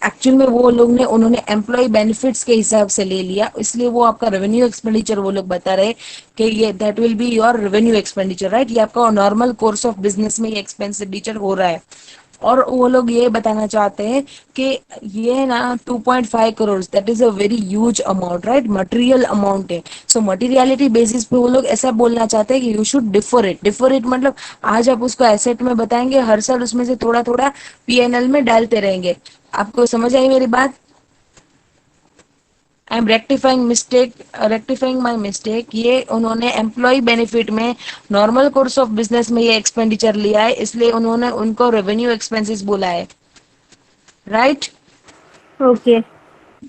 एक्चुअल में वो लोग ने उन्होंने एम्प्लॉय बेनिफिट्स के हिसाब से ले लिया, इसलिए वो आपका रेवेन्यू एक्सपेंडिचर वो लोग बता रहे कि ये that will be your revenue expenditure, right? ये आपका नॉर्मल कोर्स ऑफ बिजनेस में ये एक्सपेंडिचर हो रहा है। और वो लोग ये बताना चाहते हैं कि ये ना 2.5 crore, that is a very huge amount, right? Material amount है। सो मटेरियलिटी बेसिस पे वो लोग ऐसा बोलना चाहते हैं कि you should differ it. Differ it मतलब आज आप उसको एसेट में बताएंगे, हर साल उसमें से थोड़ा थोड़ा पीएनएल में डालते रहेंगे। आपको समझ आई मेरी बात? I am rectifying my mistake. ये उन्होंने एम्प्लॉय बेनिफिट में नॉर्मल कोर्स ऑफ बिजनेस में ये एक्सपेंडिचर लिया है, इसलिए उन्होंने उनको रेवेन्यू एक्सपेंसेस बोला है, राइट? ओके।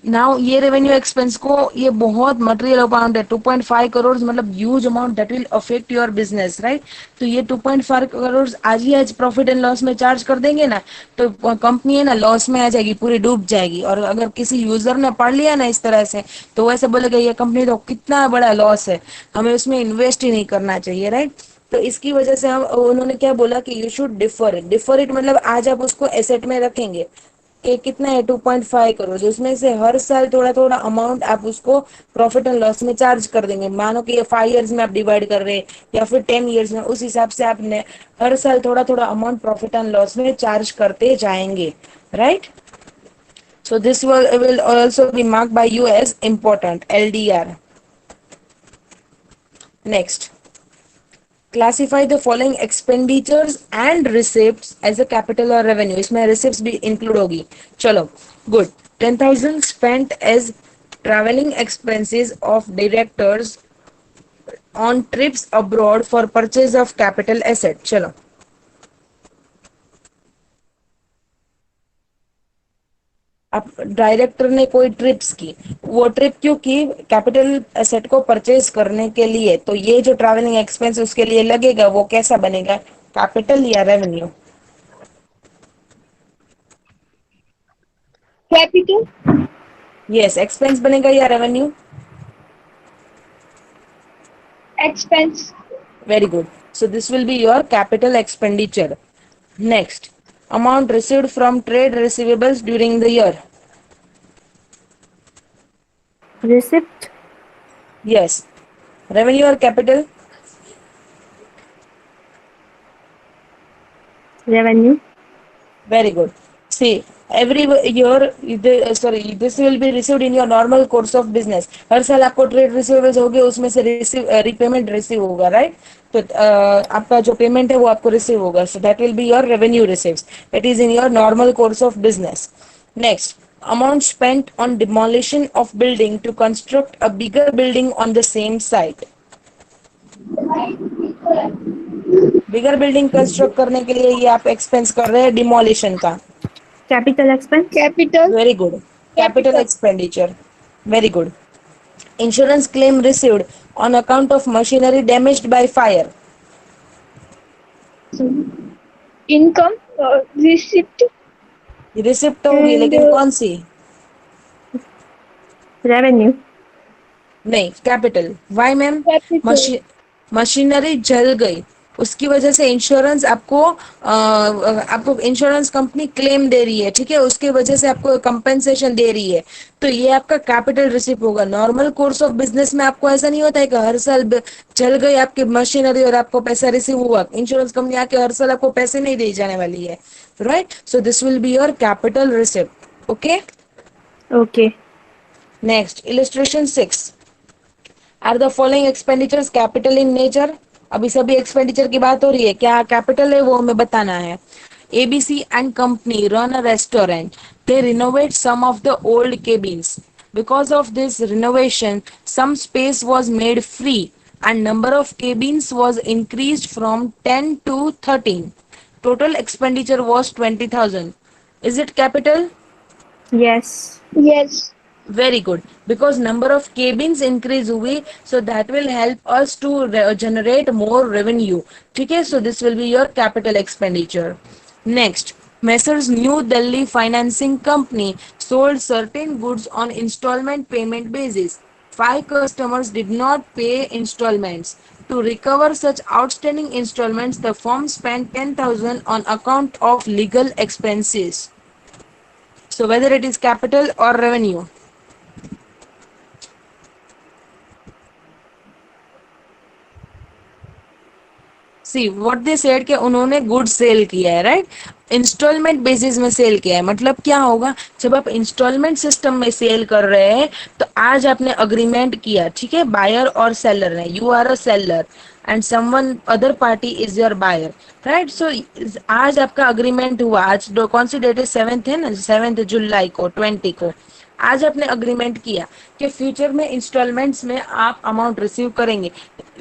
नाउ ये रेवेन्यू एक्सपेंस को ये बहुत मटेरियल अमाउंट है, 2.5 करोड़ मतलब huge amount, that will affect your business, right? तो ये 2.5 करोड़ आज ही आज प्रॉफिट एंड लॉस में चार्ज कर देंगे ना, तो कंपनी है ना लॉस में आ जाएगी, पूरी डूब जाएगी। और अगर किसी यूजर ने पढ़ लिया ना इस तरह से, तो वैसे बोलेगा ये कंपनी तो कितना बड़ा लॉस है, हमें उसमें इन्वेस्ट ही नहीं करना चाहिए, राइट? तो इसकी वजह से हम उन्होंने क्या बोला कि you should differ it. Differ it मतलब आज आप उसको एसेट में रखेंगे, के कितना है 2.5 करोड़, उसमें से हर साल थोड़ा थोड़ा अमाउंट आप उसको प्रॉफिट एंड लॉस में चार्ज कर देंगे। मानो कि ये 5 इयर्स में आप डिवाइड कर रहे हैं या फिर 10 इयर्स में, उस हिसाब से आपने हर साल थोड़ा थोड़ा अमाउंट प्रॉफिट एंड लॉस में चार्ज करते जाएंगे, right. So this will also be marked by you as important, LDR. Next, classify the following expenditures and receipts as a capital or revenue. इसमें receipts भी include होगी। चलो, good. 10,000 spent as traveling expenses of directors on trips abroad for purchase of capital asset. चलो, अब डायरेक्टर ने कोई ट्रिप्स की, वो ट्रिप क्यों की? कैपिटल एसेट को परचेज करने के लिए। तो ये जो ट्रैवलिंग एक्सपेंस उसके लिए लगेगा वो कैसा बनेगा, कैपिटल या रेवेन्यू? कैपिटल। यस, एक्सपेंस बनेगा या revenue? Expense. Very good, so this will be your capital expenditure. Next, amount received from trade receivables during the year. Receipt, yes, revenue और capital? revenue, Very good. See, every year, this will be received in your normal course of business. हर साल आपको ट्रेड रिसीवेबल्स होंगे, उसमें से रीपेमेंट रिसीव होगा, राइट। तो आपका जो पेमेंट है वो आपको रिसीव होगा, सो that will be your revenue receives. It is in your normal course of business. Next, amount spent on demolition of building to construct a bigger building on the same site. Bigger building construct करने के लिए ये आप एक्सपेंस कर रहे हैं डिमोलिशन का। capital expense, capital. Very good, capital expenditure. Very good. Insurance claim received on account of machinery damaged by fire. Income. Receipt. Receipt होगी, लेकिन कौन सी? revenue, नहीं, capital. Why ma'am? Capital. Machinery जल गई, उसकी वजह से इंश्योरेंस आपको इंश्योरेंस कंपनी क्लेम दे रही है, ठीक है, उसकी वजह से आपको कंपेंसेशन दे रही है, तो ये आपका कैपिटल रिसिप्ट होगा। नॉर्मल कोर्स ऑफ बिजनेस में आपको ऐसा नहीं होता है कि हर साल जल गई आपकी मशीनरी और आपको पैसा रिसीव हुआ। इंश्योरेंस कंपनी आके हर साल आपको पैसे नहीं दी जाने वाली है, right. So this will be your capital receipt. Okay, okay, next, illustration 6। Are the following expenditures capital in nature? अभी सभी एक्सपेंडिचर की बात हो रही है, क्या कैपिटल है वो हमें बताना है। ABC and company run a restaurant. They renovate some of the old cabins. Because of this renovation, some space was made free and number of cabins was increased from 10 to 13. Total expenditure was 20,000. Is it capital? yes, yes. Very good, because number of cabins increase हुई, so that will help us to generate more revenue, ठीक है। So this will be your capital expenditure. Next, Messrs New Delhi Financing Company sold certain goods on installment payment basis. 5 customers did not pay installments. To recover such outstanding installments, the firm spent 10,000 on account of legal expenses. So whether it is capital or revenue? See what they said कि उन्होंने गुड सेल किया है, राइट। इंस्टॉलमेंट बेसिस में सेल किया है, मतलब क्या होगा, जब आप इंस्टॉलमेंट सिस्टम में सेल कर रहे हैं तो आज आपने अग्रीमेंट किया, ठीक है, बायर और सेलर ने, you are a seller and someone other party is your buyer, right. So आज आपका अग्रीमेंट हुआ, आज कौन सी डेट है, 7th है ना, 7th जुलाई को 20 को आज आपने अग्रीमेंट किया कि फ्यूचर में इंस्टॉलमेंट्स में आप अमाउंट रिसीव करेंगे।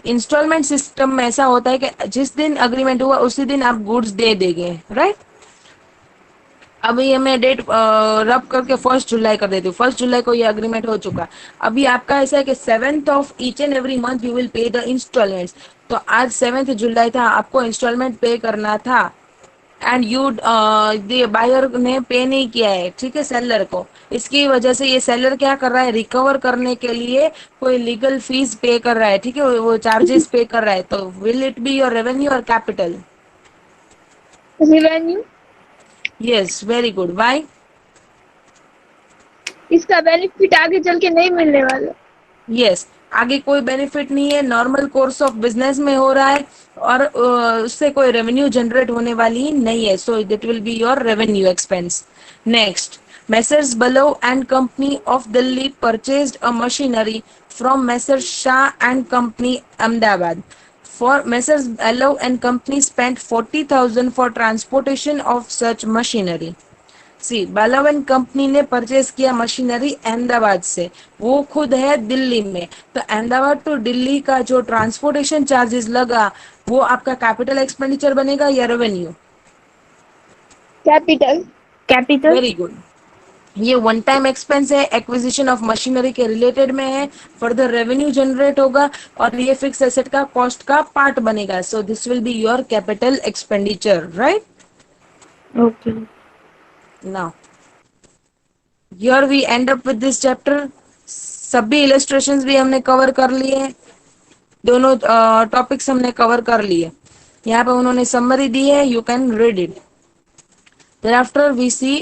इंस्टॉलमेंट सिस्टम में ऐसा होता है कि जिस दिन अग्रीमेंट हुआ उसी दिन आप गुड्स दे देंगे, राइट। अभी ये मैं डेट रब करके 1 जुलाई कर देती हूँ, 1 जुलाई को ये अग्रीमेंट हो चुका। अभी आपका ऐसा है कि 7th of each and every month you will pay the installments. तो आज 7th जुलाई था, आपको इंस्टॉलमेंट पे करना था एंड यू बायर ने पे नहीं किया है, ठीक है, सेलर को। इसकी वजह से ये सेलर क्या कर रहा है, रिकवर करने के लिए कोई लीगल फीस पे कर रहा है, ठीक है, वो चार्जेस पे कर रहा है। तो will it be your revenue और capital? Revenue. Yes, very good. Why? इसका बेनिफिट आगे चल के नहीं मिलने वाला। यस, आगे कोई बेनिफिट नहीं है, नॉर्मल कोर्स ऑफ बिजनेस में हो रहा है और उससे कोई रेवेन्यू जनरेट होने वाली ही नहीं है, so it will be your revenue expense. Next, Messrs Bellow and company of Delhi purchased a machinery from Messrs Shah and company Ahmedabad. For Messrs. Bellow and Company spent 40,000 for transportation of such machinery. C Bellow and company ने परचेज किया मशीनरी अहमदाबाद से, वो खुद है दिल्ली में, तो अहमदाबाद टू दिल्ली का जो ट्रांसपोर्टेशन चार्जेस लगा वो आपका कैपिटल एक्सपेंडिचर बनेगा या revenue? Capital. Capital. Very good. ये वन टाइम एक्सपेंस है, एक्विजिशन ऑफ मशीनरी के रिलेटेड में है, फर्दर रेवेन्यू जनरेट होगा और ये फिक्स एसेट का कॉस्ट का पार्ट बनेगा, सो this will be your capital expenditure, right? Okay. Now, here we end up with this chapter. सभी इलस्ट्रेशंस भी हमने कवर कर लिए, दोनों टॉपिक्स हमने कवर कर लिए। यहाँ पे उन्होंने समरी दी है, you can read it. thereafter we see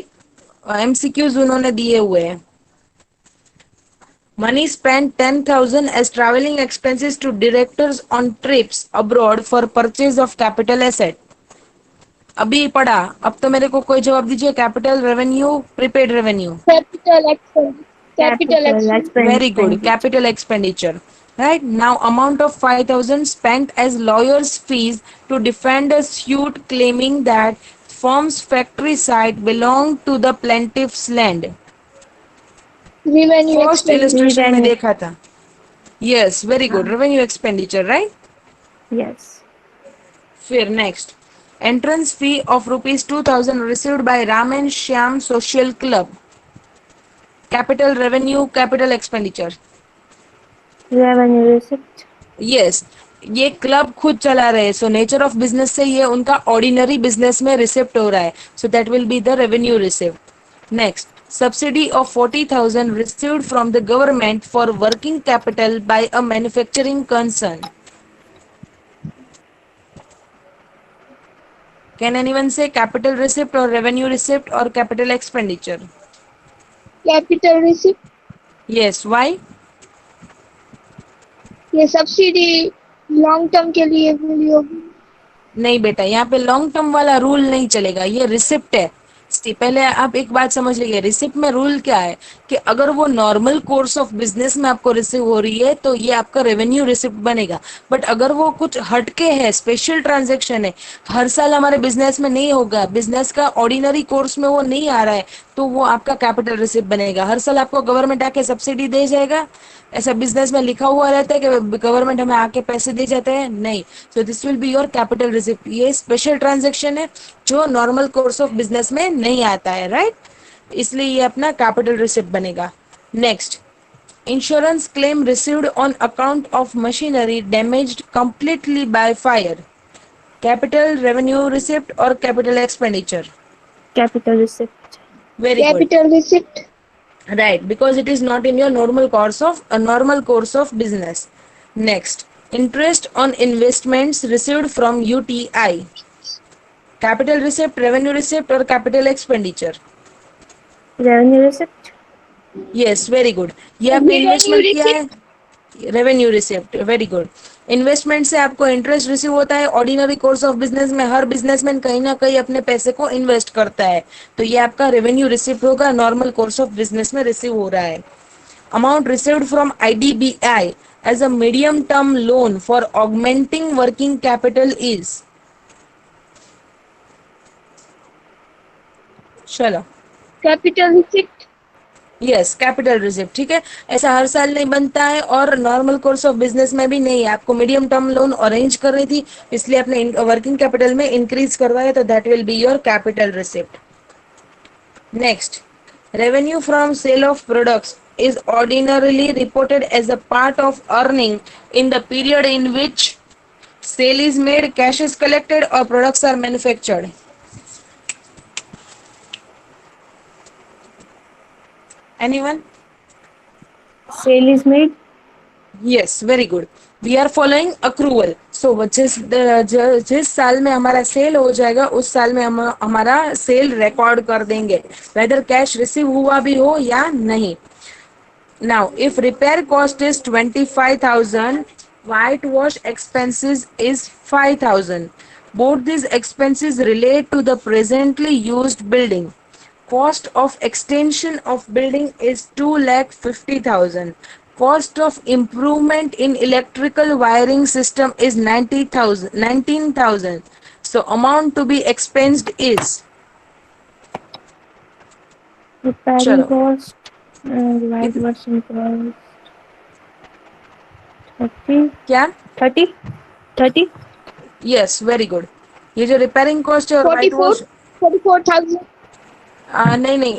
MCQs उन्होंने दिए हुए हैं। Money spent 10,000 as traveling expenses to directors on trips abroad for purchase of capital asset. अभी पढ़ा, अब तो मेरे को कोई जवाब दीजिए, capital revenue, prepaid revenue? Capital expenditure. Capital expenditure. Very good, capital expenditure. Right now, amount of 5,000 spent as lawyers' fees to defend a suit claiming that firm's factory site belonged to the plaintiff's land. Revenue First expenditure. illustration में Revenue. देखा था। Yes, very good. Revenue expenditure, right? Yes. फिर next, entrance fee of rupees 2,000 received by Ram and Shyam Social Club. Capital revenue, capital expenditure. Revenue receipt. Yes, ये क्लब खुद चला रहे हैं, सो नेचर ऑफ बिजनेस से ये उनका ऑर्डिनरी बिजनेस में रिसिप्ट हो रहा है, so that will be the revenue receipt. Next, subsidy of 40,000 received from the government for working capital by a manufacturing concern. Can anyone से कैपिटल रिसिप्ट और रेवेन्यू रिसिप्ट और capital expenditure? Capital receipt. Yes, why? ये सब्सिडी लॉन्ग टर्म के लिए मिली होगी। नहीं बेटा, यहाँ पे लॉन्ग टर्म वाला रूल नहीं चलेगा, ये रिसिप्ट है। पहले आप एक बात समझ लीजिए, रिसिप्ट में रूल क्या है कि अगर वो नॉर्मल कोर्स ऑफ बिजनेस में आपको रिसीव हो रही है तो ये आपका रेवेन्यू रिसिप्ट बनेगा, बट अगर वो कुछ हटके है, स्पेशल ट्रांजेक्शन है, हर साल हमारे बिजनेस में नहीं होगा, बिजनेस का ऑर्डिनरी कोर्स में वो नहीं आ रहा है, तो वो आपका कैपिटल रिसिप्ट बनेगा। हर साल आपको गवर्नमेंट आके सब्सिडी दे जाएगा, ऐसा बिजनेस में लिखा हुआ रहता है कि गवर्नमेंट हमें आके पैसे दे जाते हैं? नहीं, सो this will be your capital receipt. ये स्पेशल ट्रांजेक्शन है जो नॉर्मल कोर्स ऑफ बिजनेस में नहीं आता है, राइट? इसलिए ये अपना कैपिटल रिसिप्ट बनेगा। Next, insurance claim received on account of machinery damaged completely by fire. Capital, revenue receipt और capital expenditure? Capital receipt. Very good, capital receipt. right, because it is not in your normal course of business. Next, interest on investments received from UTI. Capital receipt, revenue receipt और capital expenditure? Revenue receipt. Yes, very good. ये आपने Revenue इन्वेस्टमेंट किया है, revenue receipt, very good. Investment से आपको इंटरेस्ट रिसीव होता है, ऑर्डिनरी कोर्स ऑफ बिजनेस में हर बिजनेसमैन कहीं ना कहीं अपने पैसे को इन्वेस्ट करता है, तो ये आपका रेवेन्यू रिसिप्ट होगा, नॉर्मल कोर्स ऑफ बिजनेस में रिसीव हो रहा है। Amount received from IDBI as a medium term loan for augmenting working capital is? चलो, capital receipt. Yes, capital receipt, ठीक है। ऐसा हर साल नहीं बनता है और नॉर्मल कोर्स ऑफ बिजनेस में भी नहीं है, आपको मीडियम टर्म लोन अरेंज कर रही थी, इसलिए अपने वर्किंग कैपिटल में इंक्रीज करवाया, तो that will be your capital receipt. Next, revenue from sale of products is ordinarily reported as a part of earning in the period in which sale is made, cash is collected or products are manufactured. Anyone? Sale is made. Yes, very good. We are following accrual. So जिस साल में हमारा सेल हो जाएगा उस साल में हम हमारा सेल रिकॉर्ड कर देंगे, वेदर कैश रिसीव हुआ भी हो या नहीं। Now, if repair cost is 25,000, whitewash expenses is 5,000. Both these expenses relate to the presently used building. Cost of extension of building is 2,50,000. Cost of improvement in electrical wiring system is 90,000, 19,000. So amount to be expensed is, Repairing चलो cost and white washing cost 30, क्या? 30, 30. Yes, very good. ये जो रिपेयरिंग कॉस्ट है और व्हाइट 44, वॉश, 44,000. नहीं नहीं,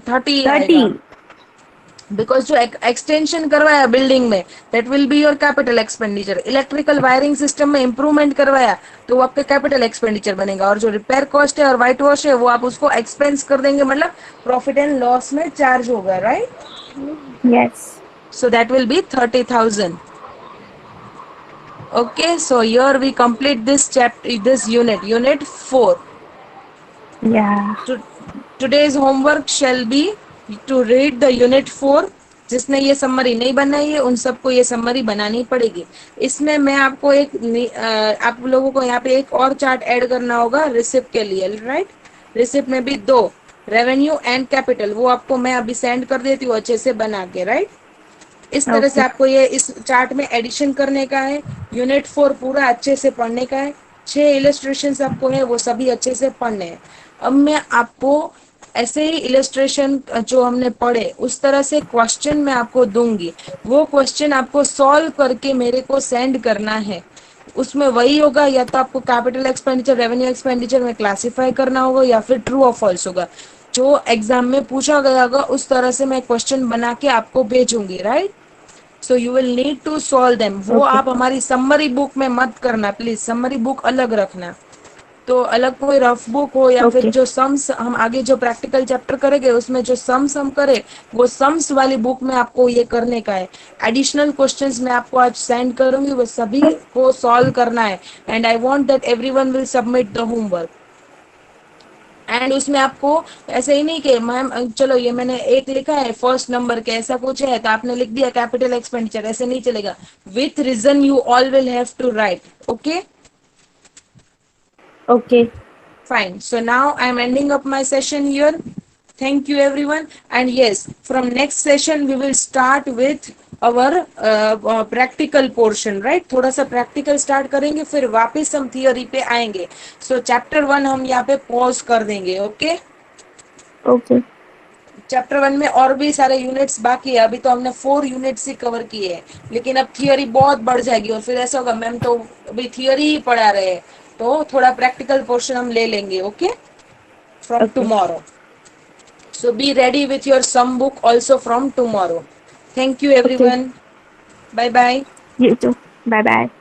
30 आएगा, 30. बिकॉज जो एक्सटेंशन करवाया बिल्डिंग में that will be your capital expenditure. Electrical wiring system में इंप्रूवमेंट करवाया तो वो आपका कैपिटल एक्सपेंडिचर बनेगा, और जो रिपेयर कॉस्ट है और व्हाइट वॉश है वो आप उसको एक्सपेंस कर देंगे, मतलब प्रॉफिट एंड लॉस में चार्ज होगा, right? Yes. So that will be 30,000. Okay, so here we complete this chapter, this unit 4. Yeah. Today's homework shall be to read the unit 4. जिसने ये समरी नहीं बनाई है उन सबको ये समरी बनानी पड़ेगी। इसमें मैं आपको आप लोगों को यहाँ पे एक और चार्ट ऐड करना होगा रिसिप्ट के लिए, राइट? रिसिप्ट में भी दो, रेवेन्यू एंड कैपिटल, वो आपको मैं अभी सेंड कर देती हूँ अच्छे से बना के, राइट? इस तरह से Okay. आपको ये इस चार्ट में एडिशन करने का है। यूनिट 4 पूरा अच्छे से पढ़ने का है। 6 इलस्ट्रेशन आपको है वो सभी अच्छे से पढ़ने हैं। अब मैं आपको ऐसे ही इलस्ट्रेशन जो हमने पढ़े उस तरह से क्वेश्चन मैं आपको दूंगी, वो क्वेश्चन आपको सॉल्व करके मेरे को सेंड करना है। उसमें वही होगा, या तो आपको कैपिटल एक्सपेंडिचर रेवेन्यू एक्सपेंडिचर में क्लासिफाई करना होगा या फिर ट्रू और फॉल्स होगा। जो एग्जाम में पूछा गया होगा उस तरह से मैं क्वेश्चन बना के आपको भेजूंगी, right? So you will need to solve them. वो Okay. आप हमारी समरी बुक में मत करना प्लीज, समरी बुक अलग रखना। तो अलग कोई रफ बुक हो या फिर Okay. जो सम्स हम आगे जो प्रैक्टिकल चैप्टर करेंगे उसमें जो सम्स हम करे वो सम्स वाली बुक में आपको ये करने का है। एडिशनल क्वेश्चंस मैं आपको आज सेंड करूंगी, वो सभी को सॉल्व करना है। And I want that everyone will submit the homework. And उसमें आपको ऐसे ही नहीं कि मैम चलो ये मैंने एक लिखा है फर्स्ट नंबर के ऐसा कुछ है तो आपने लिख दिया कैपिटल एक्सपेंडिचर, ऐसे नहीं चलेगा। With reason you all will have to write, okay? Okay. Fine. So now I'm ending up my session here. Thank you everyone. And yes, from next session we will start with our practical portion, right? थोड़ा सा practical start करेंगे फिर वापस हम theory पे आएंगे। So chapter 1 हम यहाँ पे pause कर देंगे, okay? Okay. चैप्टर 1 में और भी सारे यूनिट्स बाकी है, अभी तो हमने 4 यूनिट्स ही कवर किए हैं, लेकिन अब थियोरी बहुत बढ़ जाएगी और फिर ऐसा होगा मैम तो अभी थियोरी ही पढ़ा रहे हैं, तो थोड़ा प्रैक्टिकल पोर्शन हम ले लेंगे, okay? From Okay. Tomorrow. So be ready with your some book also from tomorrow. Thank you Okay. Everyone, bye bye. You too. Bye bye.